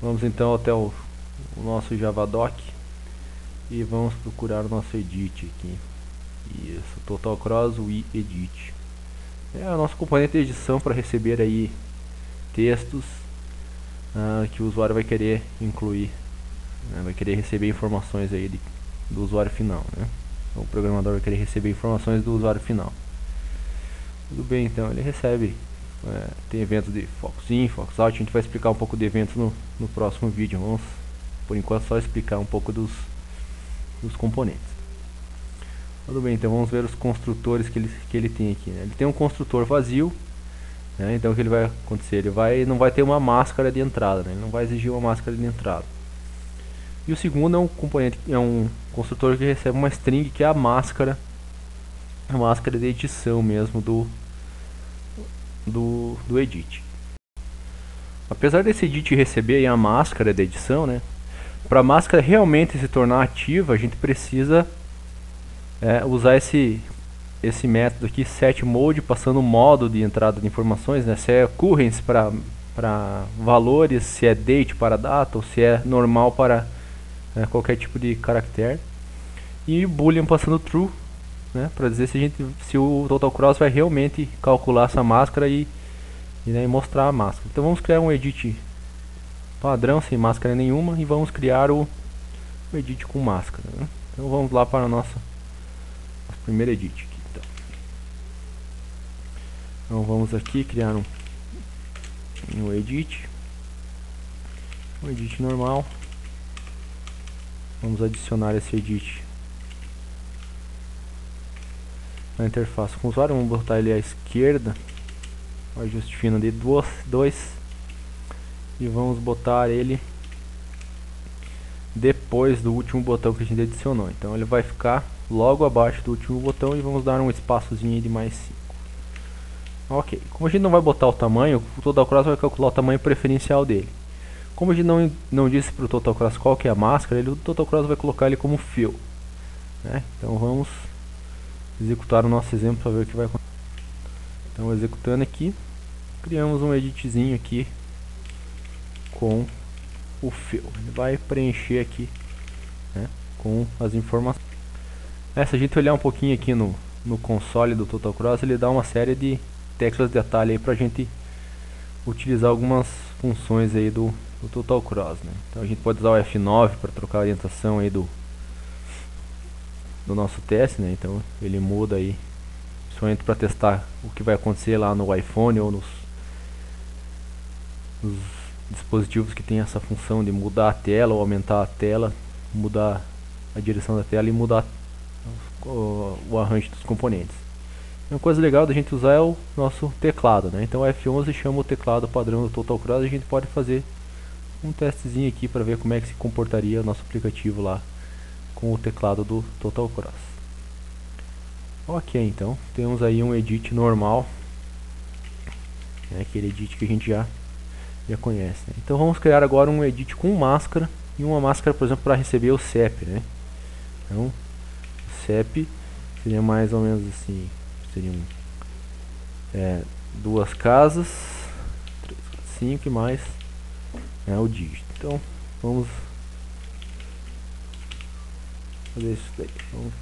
Vamos então até o nosso Javadoc e vamos procurar o nosso edit aqui. Isso, Total Cross We Edit. É o nosso componente de edição para receber aí textos que o usuário vai querer incluir, né? Vai querer receber informações aí do usuário final, né? O programador vai querer receber informações do usuário final. Tudo bem, então ele recebe, tem eventos de Focus In, Focus Out. A gente vai explicar um pouco de eventos no próximo vídeo. Vamos por enquanto só explicar um pouco dos componentes. Tudo bem, então vamos ver os construtores que ele tem aqui, né? Ele tem um construtor vazio, né? Então o que ele vai acontecer? Ele não vai ter uma máscara de entrada, né? Ele não vai exigir uma máscara de entrada. E o segundo é um componente, é um construtor que recebe uma string, que é a máscara de edição mesmo do edit. Apesar desse edit receber aí a máscara de edição, né? Para a máscara realmente se tornar ativa, a gente precisa usar esse método aqui, setMode, passando o modo de entrada de informações, né? Se é occurrence para valores, se é date para data, ou se é normal para qualquer tipo de caractere. E boolean passando true, né? Para dizer se o Total Cross vai realmente calcular essa máscara e mostrar a máscara. Então vamos criar um edit padrão, sem máscara nenhuma, e vamos criar o edit com máscara, né? Então vamos lá para o nosso primeiro edit aqui. Então vamos aqui criar um edit normal. Vamos adicionar esse edit na interface com o usuário. Vamos botar ele à esquerda, o ajuste fino de 2, e vamos botar ele depois do último botão que a gente adicionou. Então ele vai ficar logo abaixo do último botão, e vamos dar um espaçozinho de mais 5. Ok, como a gente não vai botar o tamanho, o Total Cross vai calcular o tamanho preferencial dele. Como a gente não disse para o Total Cross qual que é a máscara, o Total Cross vai colocar ele como fill, né? Então vamos executar o nosso exemplo para ver o que vai acontecer. Então executando aqui, criamos um editzinho aqui com o fill. Ele vai preencher aqui, né, com as informações. Se a gente olhar um pouquinho aqui no console do Total Cross, ele dá uma série de teclas de atalho aí para a gente utilizar algumas funções aí do Total Cross, né? Então a gente pode usar o F9 para trocar a orientação aí do nosso teste, né? Então ele muda aí, principalmente para testar o que vai acontecer lá no iPhone ou nos dispositivos que tem essa função de mudar a tela ou aumentar a tela, mudar a direção da tela e mudar o arranjo dos componentes. Uma coisa legal da gente usar é o nosso teclado, né? Então o F11 chama o teclado padrão do Total Cross, e a gente pode fazer um testezinho aqui para ver como é que se comportaria o nosso aplicativo lá com o teclado do Total Cross. Ok, então temos aí um edit normal, né? Aquele edit que a gente já conhece, né? Então vamos criar agora um edit com máscara, e uma máscara, por exemplo, para receber o CEP, né? Então o CEP seria mais ou menos assim, seriam 2 casas, 3, 4, 5 e mais o dígito. Então vamos fazer isso daí. Então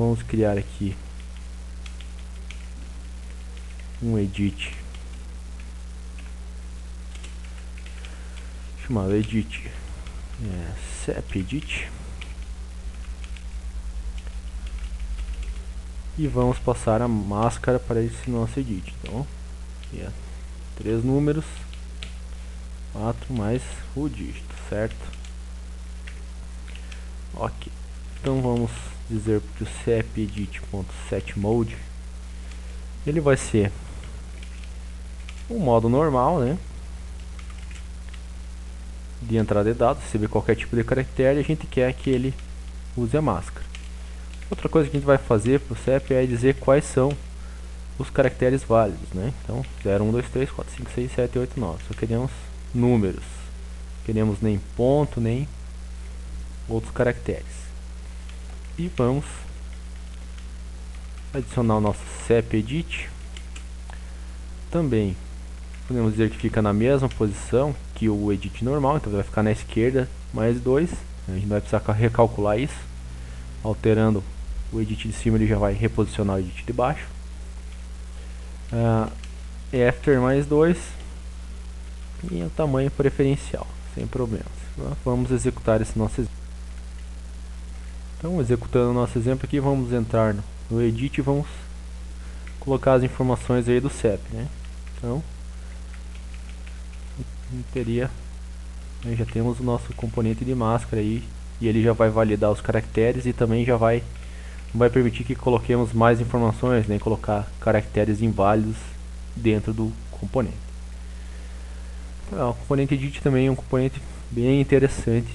vamos criar aqui um edit chamado edit CEP edit, e vamos passar a máscara para esse nosso edit. Então aqui 3 números, 4 mais o dígito, certo? Ok, então vamos dizer que o CEP edit.setMode ele vai ser um modo normal, né, de entrada de dados, receber qualquer tipo de caractere, e a gente quer que ele use a máscara. Outra coisa que a gente vai fazer para o CEP é dizer quais são os caracteres válidos, né? Então 0, 1, 2, 3, 4, 5, 6, 7, 8, 9. Só queremos números. Queremos nem ponto, nem outros caracteres. E vamos adicionar o nosso CEP edit. Também podemos dizer que fica na mesma posição aqui o edit normal, então vai ficar na esquerda mais 2. A gente vai precisar recalcular isso. Alterando o edit de cima, ele já vai reposicionar o edit de baixo. After mais 2. E o tamanho preferencial, sem problemas. Vamos executar esse nosso exemplo. Então, executando o nosso exemplo aqui, vamos entrar no edit e vamos colocar as informações aí do CEP, né? Então, já temos o nosso componente de máscara aí, e ele já vai validar os caracteres e também já vai permitir que coloquemos mais informações, nem colocar caracteres inválidos dentro do componente. O componente edit também é um componente bem interessante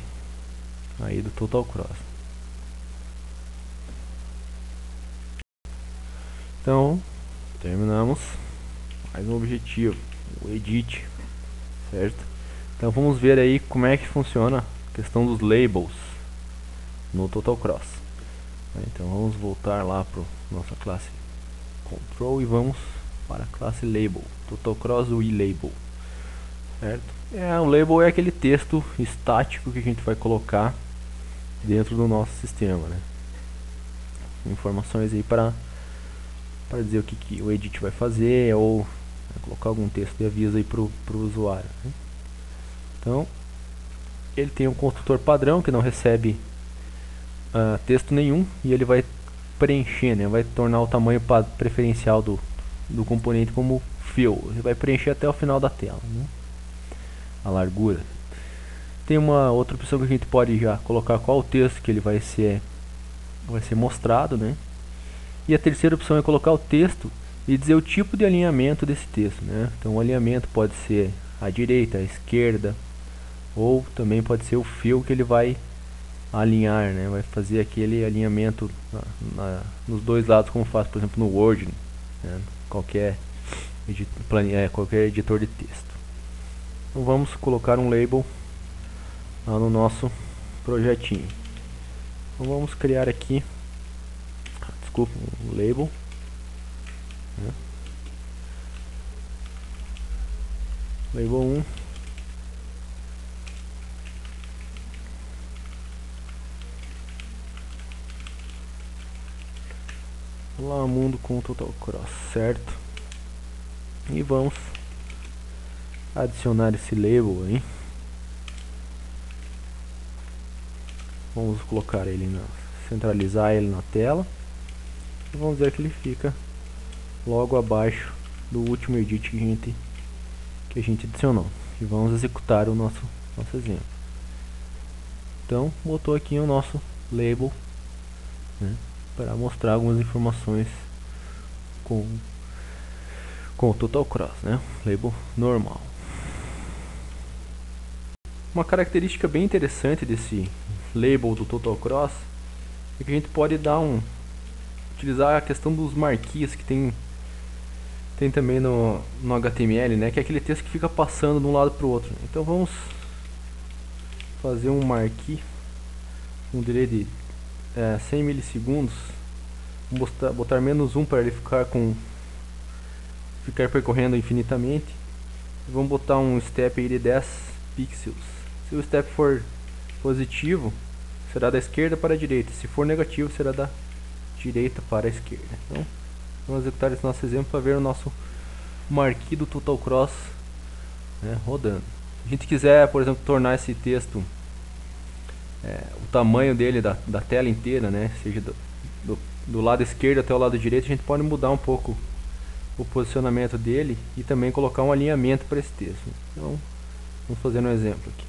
aí do TotalCross. Então, terminamos mais um objetivo, o edit, certo? Então vamos ver aí como é que funciona a questão dos labels no TotalCross. Então vamos voltar lá para nossa classe Control e vamos para a classe Label, TotalCross WeLabel, certo? O label é aquele texto estático que a gente vai colocar dentro do nosso sistema, né? Informações aí para dizer o que o edit vai fazer, ou colocar algum texto de aviso aí para o usuário, né? Então, ele tem um construtor padrão que não recebe texto nenhum, e ele vai preencher, né? Vai tornar o tamanho preferencial do componente como fill. Ele vai preencher até o final da tela, né? A largura. Tem uma outra opção que a gente pode já colocar qual o texto que ele vai ser mostrado, né? E a terceira opção é colocar o texto e dizer o tipo de alinhamento desse texto, né? Então o alinhamento pode ser à direita, à esquerda, ou também pode ser o fill que ele vai alinhar, né? Vai fazer aquele alinhamento nos dois lados, como faz, por exemplo, no Word, né? Qualquer editor de texto. Então vamos colocar um label lá no nosso projetinho. Então vamos criar aqui, um label, né? Label 1. Lá mundo com TotalCross, certo? E vamos adicionar esse label aí. Vamos colocar ele centralizar ele na tela. E vamos ver que ele fica logo abaixo do último edit que a gente adicionou. E vamos executar o nosso exemplo. Então, botou aqui o nosso label, né, para mostrar algumas informações com o TotalCross, né? Label normal. Uma característica bem interessante desse label do TotalCross é que a gente pode utilizar a questão dos marquees que tem também no HTML, né? Que é aquele texto que fica passando de um lado para o outro. Então vamos fazer um marquee, um delay de 100 milissegundos. Vamos botar -1 para ele ficar percorrendo infinitamente. E vamos botar um step aí de 10 pixels. Se o step for positivo, será da esquerda para a direita. Se for negativo, será da direita para a esquerda. Então, vamos executar esse nosso exemplo para ver o nosso marquee do TotalCross, né, rodando. Se a gente quiser, por exemplo, tornar esse texto o tamanho dele da tela inteira, né, seja do lado esquerdo até o lado direito, a gente pode mudar um pouco o posicionamento dele e também colocar um alinhamento para esse texto. Então, vamos fazer um exemplo aqui.